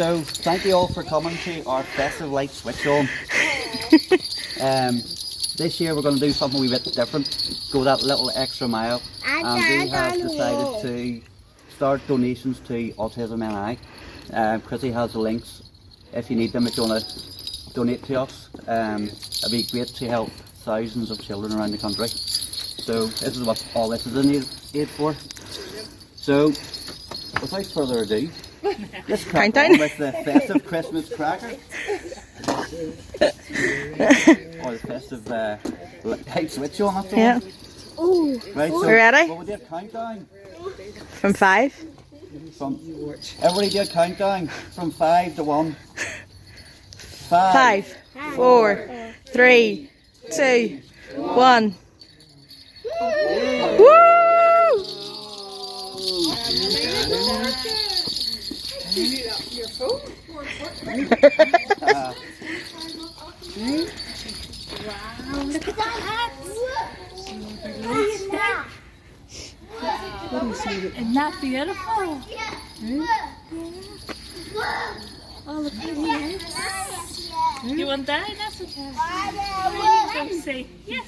So, thank you all for coming to our Festive light switch on. This year we're going to do something a wee bit different, go that little extra mile, and we have decided to start donations to Autism NI. Chrissy has the links if you need them, if you want to donate to us. It'd be great to help thousands of children around the country. So this is what all this is in aid for. So without further ado, let's crack on with the festive Christmas cracker. Or the festive light switch on, that's yeah. All. Right, so we're ready? well, we do a countdown. From 5? Everybody do a countdown from 5 to 1. 5, 4, 3, 2, 1. Woo! Your phone? Wow, look at that! Isn't that beautiful? Hmm? Oh, look at this. You want that? That's okay. Go see. Yes.